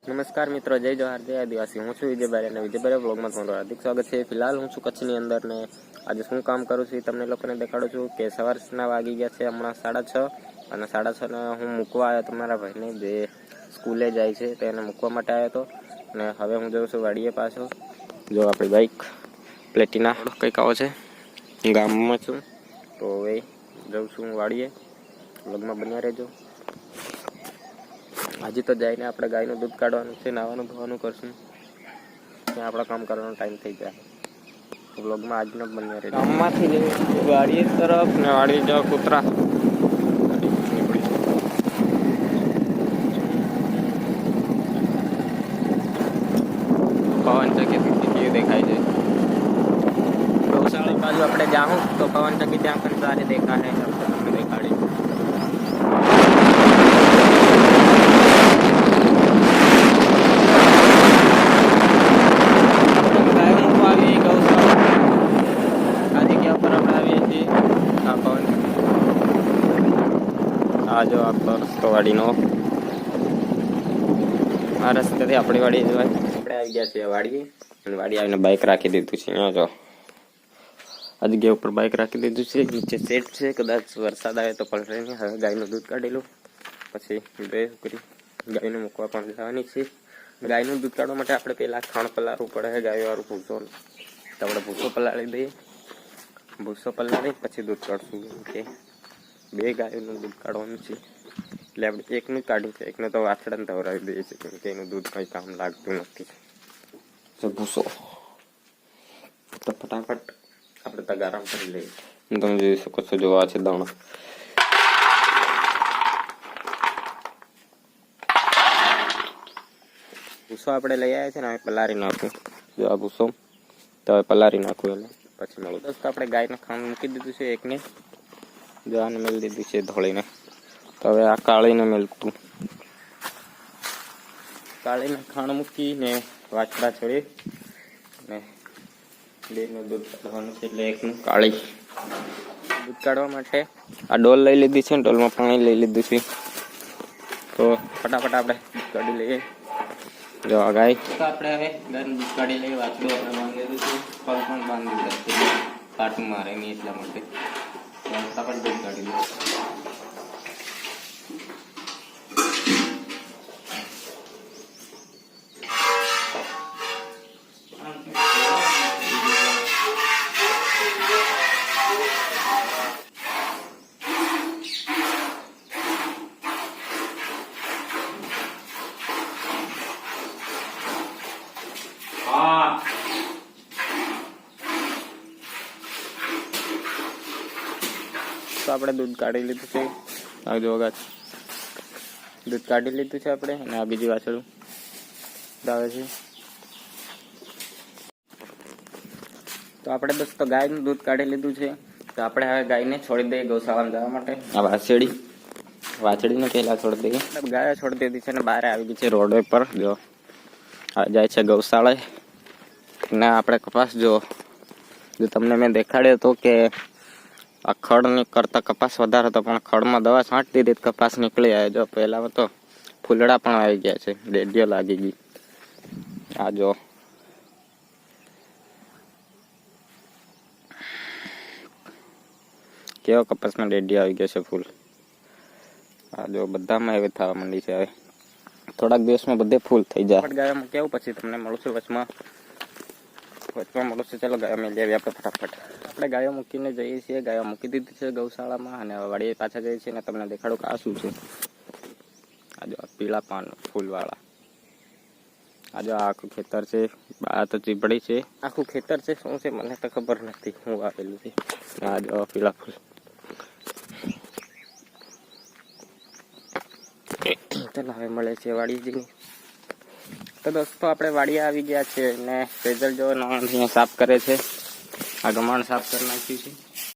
નમસ્કાર મિત્રો, જય જોહાર, જય આદિવાસી. હું છું વિજયભાઈ અને વિજયભાઈ વ્લોગમાં તમારું હાર્દિક સ્વાગત છે. ફિલહાલ હું છું કચ્છની અંદર ને આજે શું કામ કરું છું તમને લોકોને દેખાડું છું કે સવારના વાગી ગયા છે હમણાં 6:30 અને 6:30 ને હું મૂકવા આવ્યો હતો મારા ભાઈને જે સ્કૂલે જાય છે તો એને મૂકવા માટે આવ્યો હતો અને હવે હું જઉં છું વાડીએ પાછો. જો આપણી બાઇક પ્લેટિના કંઈક આવો છે, ગામમાં છું તો હવે જઉં છું વાડીએ. વ્લોગમાં બન્યા રહેજો. આજે તો જઈને આપણે ગાયનું દૂધ કાઢવાનું છે, નાવાનું ધોવાનું કરશું, ત્યાં આપણા કામ કરવાનો ટાઈમ થઈ જાય. વ્લોગમાં આજનો બન્યા રહે. ગામમાંથી જઈએ વાડી તરફ ને વાડી જાવ કૂતરા પવન ચક્કી દેખાય છે. ગૌશાળા બાજુ આપણે જાઉં તો પવન ચક્કી ત્યાં પણ સારી દેખાય તમને દેખાડી. આ જો આખો રસ્તો વાડીનો, આ રસ્તેથી આપણી વાડી જવાય. આપણે આવી ગયા છીએ વાડીએ અને વાડી આવીને બાઇક રાખી દીધું છે. અહીંયા જો આ જગ્યા ઉપર બાઇક રાખી દીધું છે. નીચે સેટ છે, કદાચ વરસાદ આવે તો પલટે નહીં. હવે ગાયનું દૂધ કાઢેલું પછી બે કરી ગાયને મૂકવા પણ જવાની છે. ગાયનું દૂધ કાઢવા માટે આપણે પહેલાં ખાણ પલાળવું પડે. ગાયવાળું ભૂસો તો આપણે ભૂસો પલાળી દઈએ. ભૂસો પલાળી પછી દૂધ કાઢશું. કે બે ગાયોનું દૂધ કાઢવાનું છે એટલે આપણે એકનું કાઢ્યું છે, એકને તો વાછડાને ધવરાવી દઈએ છીએ કેમ કે એનું દૂધ કંઈ કામ લાગતું નથી. તો ભૂસો તો ફટાફટ આપણે તગારામ કરી લઈએ. તમે જોઈ શકો છો, જોવા છે દાણો. ભૂસો આપણે લઈ આવ્યા છે ને હવે પલારી નાખું. જો આ ભૂસો તો હવે પલારી નાખું એટલે પછી મળું. દોસ્તો આપણે ગાયને ખાણ મૂકી દીધું છે એકને, જો આને મેળ દીધું છે ધોળીને. તો હવે આ કાળીને મેળતું. કાળીને ખાણ મૂકીને વાછડા છોડી ને બેનું દૂધ કાઢવાનું છે એટલે એકનું કાળી દૂધ કાઢવા માટે આ ડોલ લઈ લીધી છે ને ડોલમાં પાણી લઈ લીધું છે. તો ફટાફટ આપણે દૂધ કાઢી લઈએ. જો આ ગાય તો આપણે હવે ગાયનું દૂધ કાઢી લઈએ. વાછડું આપણે બાંધી દીધું છે, પગ પણ બાંધી દીધા છે, પાટું મારે નહીં એટલા માટે ફટાફટ દૂધ કાઢી લઈએ. તો આપણે દૂધ કાઢી લીધું છે. આ જો દૂધ કાઢી લીધું છે આપણે અને આ બીજી વાછળું આવે છે. તો આપણે દોસ્તો ગાયનું દૂધ કાઢી લીધું છે. તો આપણે હવે ગાયને છોડી દઈએ ગૌશાળામાં જવા માટે. આ વાછડીને પહેલા છોડી દઈએ. ગાય છોડી દીધી છે ને બહાર આવી ગઈ છે રોડ પર. જો જાય છે ગૌશાળાએ ના આપણે કપાસ. જો તમને મેં દેખાડ્યો હતો કે આ ખડ કરતા કપાસ વધારે હતો પણ ખડમાં દવા છાંટી દીધી કપાસ નીકળી આવ્યો. જો પહેલામાં તો ફૂલડા પણ આવી ગયા છે, ડેડીઓ લાગી ગઈ. આ જો કેવો કપાસમાં ડેડીઓ આવી ગયો છે ફૂલ. આ જો બધામાં એવી થવા માંડી છે. હવે થોડાક દિવસમાં બધે ફૂલ થઈ જાય. ગાયોમાં કેવું પછી તમને મળું છું વચમાં મળું છું. ચાલો ગાયો મેળવી આવીએ આપણે ફટાફટ. આપણે ગાયો મૂકીને જઈએ છીએ. ગાયો મૂકી દીધી છે ગૌશાળામાં અને વાડીએ પાછા જઈએ છીએ. અને તમને દેખાડું કે આ શું છે. આ જો પીળા પાન ફૂલવાળા. આ જો આખું ખેતર છે. આ તો ચીબડી છે. આખું ખેતર છે. શું છે મને તો ખબર નથી, હું આવેલું છે. આ જો પીળા ફૂલ. ચાલો હવે મળે છે વાડી જઈને. તો દોસ્તો આપણે વાડીએ આવી ગયા છે ને સેજલ જો અહીંયા સાફ કરે છે. આ ગમાણ સાફ કરી નાખ્યું છે.